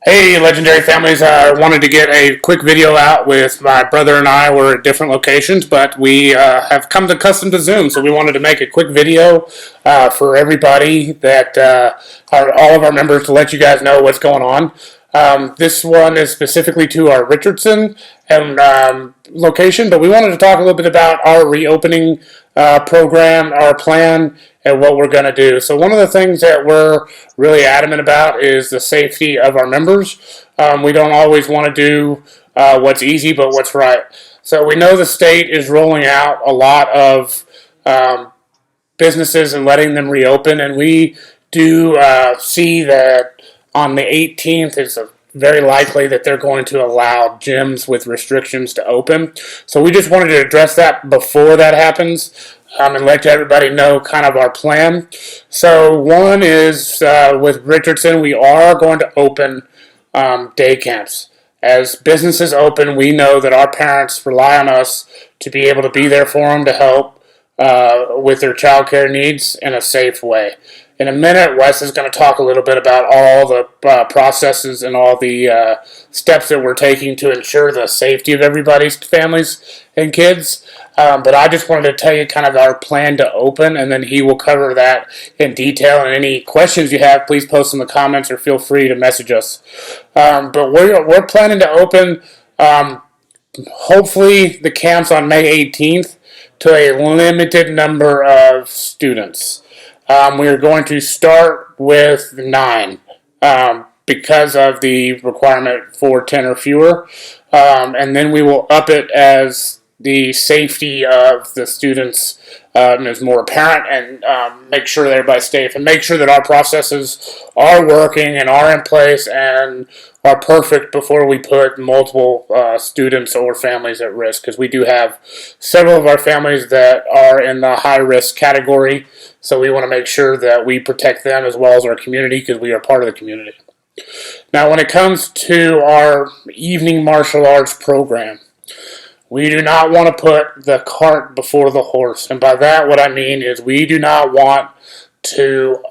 Hey, legendary families! I wanted to get a quick video out with my brother and I. We're at different locations, but we have come accustomed to Zoom, so we wanted to make a quick video for everybody that all of our members to let you guys know what's going on. This one is specifically to our Richardson and location, but we wanted to talk a little bit about our reopening program, our plan, and what we're going to do. So one of the things that we're really adamant about is the safety of our members. We don't always want to do what's easy, but what's right. So we know the state is rolling out a lot of businesses and letting them reopen, and we do see that on the 18th it's very likely that they're going to allow gyms with restrictions to open. So we just wanted to address that before that happens. And let everybody know kind of our plan. So one is with Richardson, we are going to open day camps. As businesses open, we know that our parents rely on us to be able to be there for them to help with their child care needs in a safe way. In a minute, Wes is going to talk a little bit about all the processes and all the steps that we're taking to ensure the safety of everybody's families and kids. But I just wanted to tell you kind of our plan to open, and then he will cover that in detail. And any questions you have, please post in the comments or feel free to message us. But we're planning to open, hopefully, the camps on May 18th to a limited number of students. We are going to start with 9 because of the requirement for 10 or fewer. And then we will up it as the safety of the students is more apparent, and make sure that everybody's safe and make sure that our processes are working and are in place and are perfect before we put multiple students or families at risk, because we do have several of our families that are in the high risk category, so we want to make sure that we protect them as well as our community, because we are part of the community. Now, when it comes to our evening martial arts program, we do not want to put the cart before the horse. And by that, what I mean is we do not want to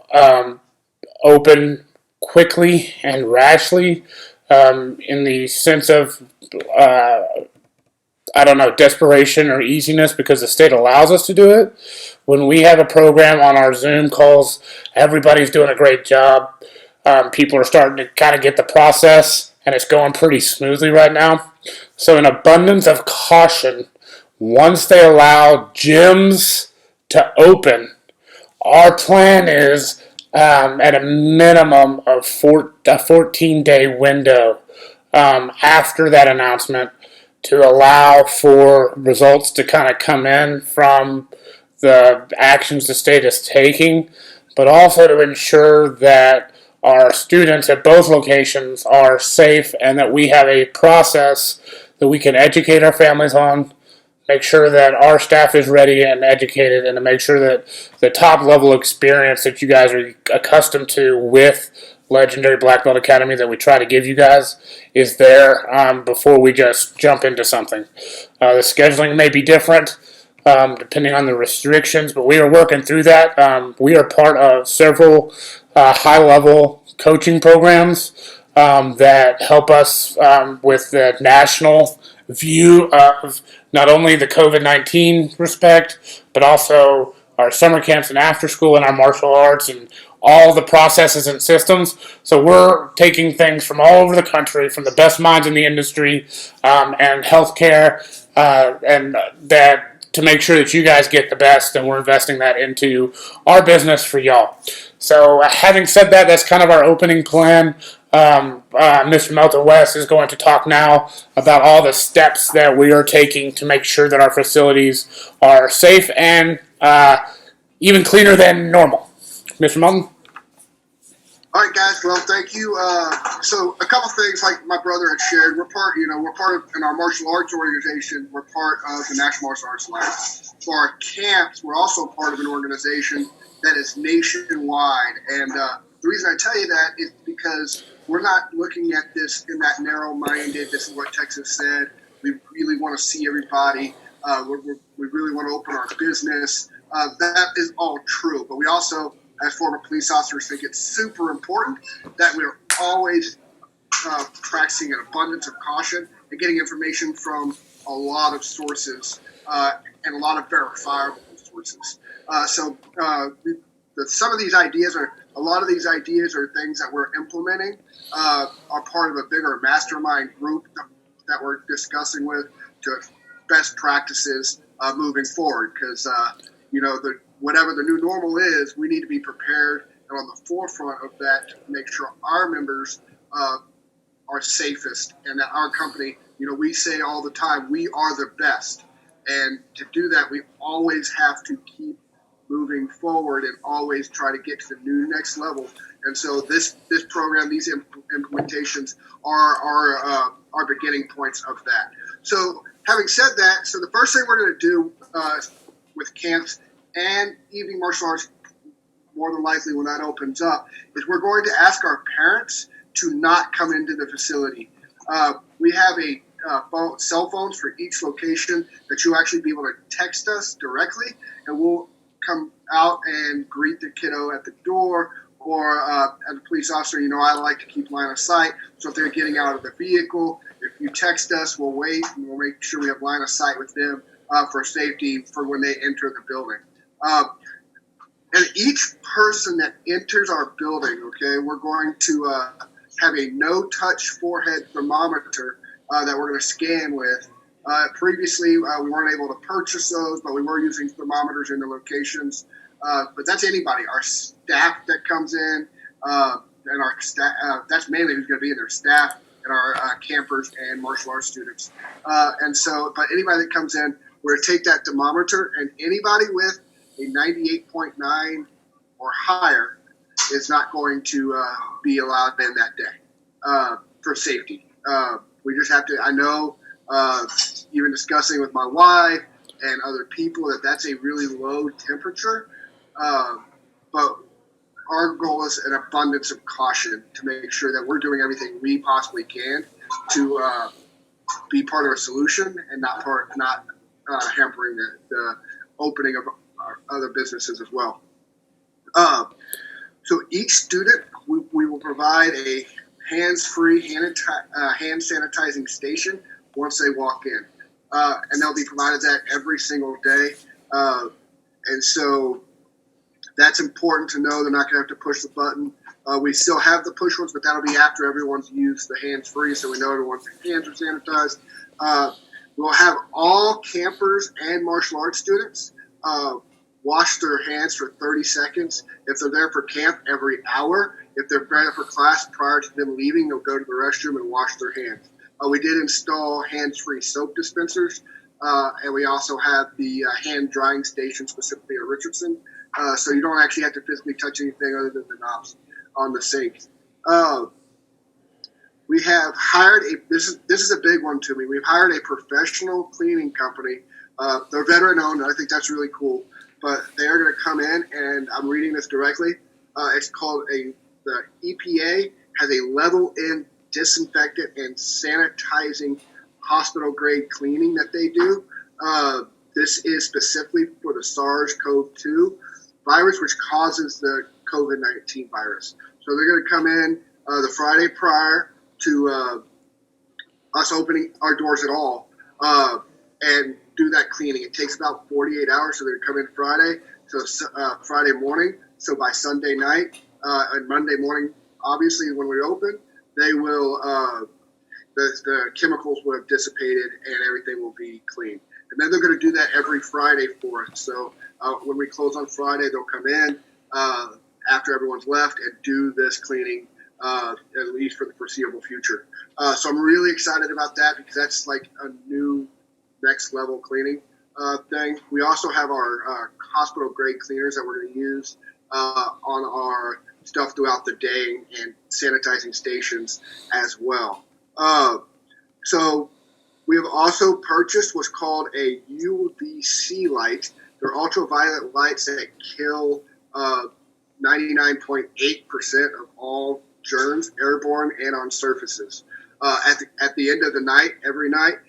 open quickly and rashly in the sense of, desperation or easiness because the state allows us to do it. When we have a program on our Zoom calls, everybody's doing a great job. People are starting to kind of get the process, and it's going pretty smoothly right now. So, in abundance of caution, once they allow gyms to open, our plan is at a minimum of a 14-day window after that announcement to allow for results to kind of come in from the actions the state is taking, but also to ensure that our students at both locations are safe and that we have a process that we can educate our families on, make sure that our staff is ready and educated, and to make sure that the top level experience that you guys are accustomed to with Legendary Black Belt Academy that we try to give you guys is there before we just jump into something. The scheduling may be different depending on the restrictions, but we are working through that. We are part of several high-level coaching programs that help us with the national view of not only the COVID-19 respect, but also our summer camps and after school and our martial arts and all the processes and systems. So we're taking things from all over the country, from the best minds in the industry and healthcare, and that to make sure that you guys get the best, and we're investing that into our business for y'all. So having said that, that's kind of our opening plan. Mr. Melton West is going to talk now about all the steps that we are taking to make sure that our facilities are safe and even cleaner than normal. Mr. Melton? All right, guys. Well, thank you. So a couple things, like my brother had shared, we're part of, in our martial arts organization, we're part of the National Martial Arts Alliance. For our camps, we're also part of an organization that is nationwide. And the reason I tell you that is because we're not looking at this in that narrow-minded, this is what Texas said, we really want to see everybody, we really want to open our business. That is all true. But we also, as former police officers, think it's super important that we're always practicing an abundance of caution and getting information from a lot of sources and a lot of verifiable sources. Some of these ideas a lot of these ideas are things that we're implementing, are part of a bigger mastermind group that we're discussing with to best practices moving forward. Because whatever the new normal is, we need to be prepared and on the forefront of that to make sure our members are safest, and that our company, we say all the time, we are the best. And to do that, we always have to keep moving forward and always try to get to the new next level. And so this program, these implementations are beginning points of that. So having said that, so the first thing we're going to do with camps and evening martial arts, more than likely when that opens up, is we're going to ask our parents to not come into the facility. We have cell phones for each location that you'll actually be able to text us directly, and we'll come out and greet the kiddo at the door, or as a police officer, I like to keep line of sight. So if they're getting out of the vehicle, if you text us, we'll wait and we'll make sure we have line of sight with them for safety for when they enter the building. And each person that enters our building, okay, we're going to have a no-touch forehead thermometer that we're going to scan with. Previously, we weren't able to purchase those, but we were using thermometers in the locations. But that's anybody, our staff that comes in, and our staff. That's mainly who's going to be in there, staff and our campers and martial arts students. But anybody that comes in, we're going to take that thermometer, and anybody with a 98.9 or higher is not going to be allowed in that day for safety. We just have to, I know, even discussing with my wife and other people that's a really low temperature. But our goal is an abundance of caution to make sure that we're doing everything we possibly can to be part of a solution and not hampering the opening of our other businesses as well. So each student, we will provide a hands-free hand sanitizing station once they walk in. And they'll be provided that every single day. And so that's important to know. They're not going to have to push the button. We still have the push ones, but that'll be after everyone's used the hands-free, so we know everyone's hands are sanitized. We'll have all campers and martial arts students wash their hands for 30 seconds. If they're there for camp, every hour. If they're there for class, prior to them leaving, they'll go to the restroom and wash their hands. We did install hands-free soap dispensers, and we also have the hand drying station specifically at Richardson, so you don't actually have to physically touch anything other than the knobs on the sink. We have hired this is a big one to me. We've hired a professional cleaning company. They're veteran-owned, and I think that's really cool. But they are going to come in, and I'm reading this directly. It's called the EPA has a level-in disinfectant and sanitizing hospital-grade cleaning that they do. This is specifically for the SARS-CoV-2 virus, which causes the COVID-19 virus. So they're going to come in the Friday prior to us opening our doors at all and do that cleaning. It takes about 48 hours, so they're going to come in Friday, so Friday morning. So by Sunday night and Monday morning, obviously when we open, they will the chemicals will have dissipated and everything will be clean. And then they're going to do that every Friday for us. So when we close on Friday, they'll come in after everyone's left and do this cleaning at least for the foreseeable future. So I'm really excited about that because that's like a new next level cleaning thing. We also have our hospital grade cleaners that we're going to use on our stuff throughout the day and sanitizing stations as well. So we have also purchased what's called a UVC light. They're ultraviolet lights that kill 99.8% of all germs, airborne and on surfaces. At the end of the night, every night,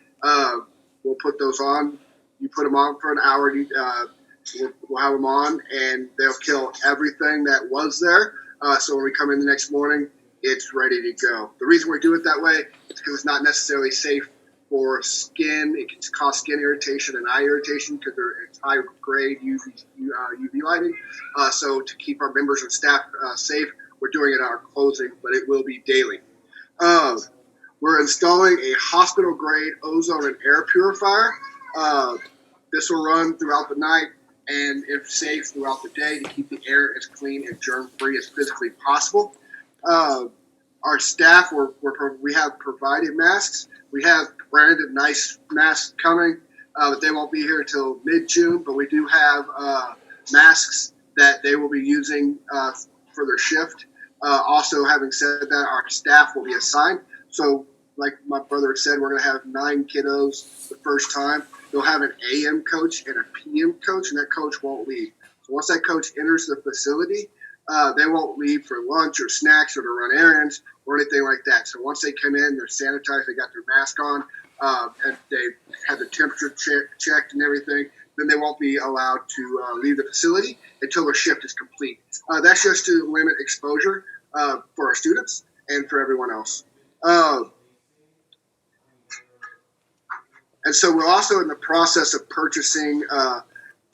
we'll put those on. You put them on for an hour. We'll have them on, and they'll kill everything that was there. So when we come in the next morning, it's ready to go. The reason we do it that way is because it's not necessarily safe for skin. It can cause skin irritation and eye irritation because it's high grade UV lighting. So to keep our members and staff safe, we're doing it at our closing, but it will be daily. We're installing a hospital grade ozone and air purifier. This will run throughout the night and, if safe, throughout the day to keep the air as clean and germ free as physically possible. Our staff, we have provided masks. We have branded nice masks coming, but they won't be here until mid-June. But we do have masks that they will be using for their shift. Also, having said that, our staff will be assigned. So, like my brother had said, we're going to have 9 kiddos the first time. They'll have an AM coach and a PM coach, and that coach won't leave. So once that coach enters the facility, they won't leave for lunch or snacks or to run errands or anything like that. So once they come in, they're sanitized, they got their mask on, and they have the temperature checked and everything, then they won't be allowed to leave the facility until their shift is complete. That's just to limit exposure for our students and for everyone else. And so we're also in the process of purchasing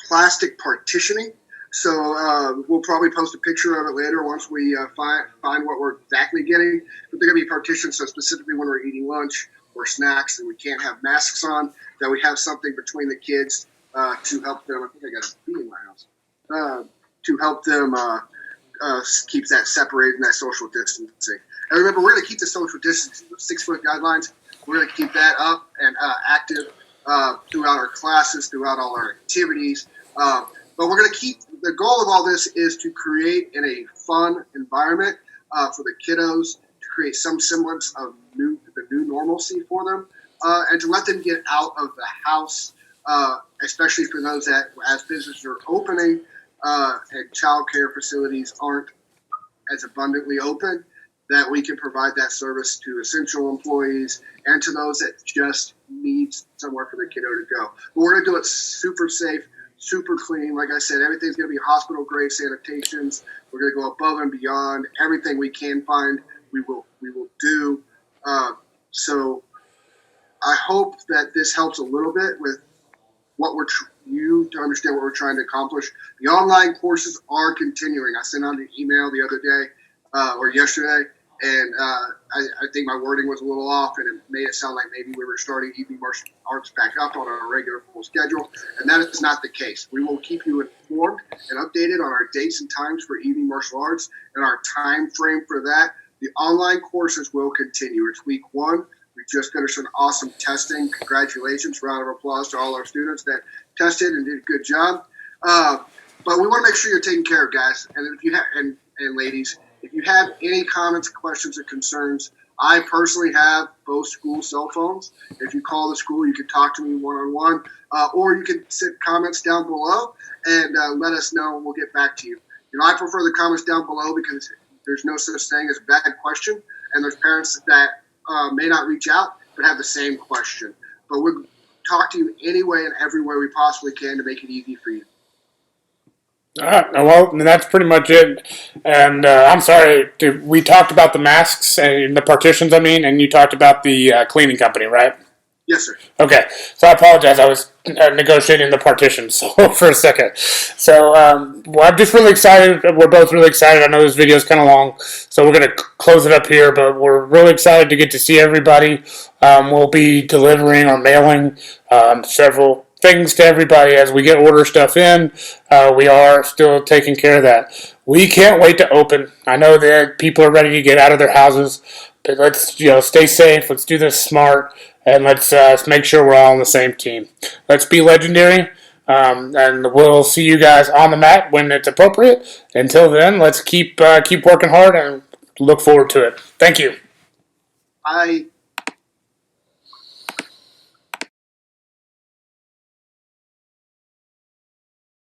plastic partitioning. So we'll probably post a picture of it later once we find what we're exactly getting. But they're going to be partitioned so specifically when we're eating lunch or snacks and we can't have masks on, that we have something between the kids to help them. I think I got a bee in my house. To help them keep that separated and that social distancing. And remember, we're going to keep the social distancing, the 6-foot guidelines. We're going to keep that up and active throughout our classes, throughout all our activities. But we're going to keep the goal of all this is to create in a fun environment for the kiddos, to create some semblance of the new normalcy for them, and to let them get out of the house, especially for those that, as businesses are opening and child care facilities aren't as abundantly open, that we can provide that service to essential employees and to those that just need somewhere for the kiddo to go. But we're going to do it super safe, super clean. Like I said, everything's going to be hospital-grade sanitations. We're going to go above and beyond. Everything we can find, we will do. So I hope that this helps a little bit with what you to understand what we're trying to accomplish. The online courses are continuing. I sent out an email the other day or yesterday, and I think my wording was a little off, and it made it sound like maybe we were starting evening martial arts back up on our regular full schedule, and that is not the case. We will keep you informed and updated on our dates and times for evening martial arts and our time frame for that. The online courses will continue. It's week 1. We just finished an awesome testing. Congratulations, round of applause to all our students that tested and did a good job. But we want to make sure you're taken care of, guys, and if you have and ladies. If you have any comments, questions, or concerns, I personally have both school cell phones. If you call the school, you can talk to me one-on-one, or you can send comments down below and let us know, and we'll get back to you. I prefer the comments down below because there's no such thing as a bad question, and there's parents that may not reach out but have the same question. But we'll talk to you any way and every way we possibly can to make it easy for you. All right. Well, that's pretty much it. And I'm sorry, we talked about the masks and the partitions, and you talked about the cleaning company, right? Yes, sir. Okay. So I apologize. I was negotiating the partitions for a second. So well, I'm just really excited. We're both really excited. I know this video is kind of long, so we're going to close it up here, but we're really excited to get to see everybody. We'll be delivering or mailing several things to everybody as we get order stuff in. We are still taking care of that. We can't wait to open. I know that people are ready to get out of their houses, but let's stay safe. Let's do this smart, and let's make sure we're all on the same team. Let's be legendary, and we'll see you guys on the mat when it's appropriate. Until then, let's keep working hard and look forward to it. Thank you. Bye.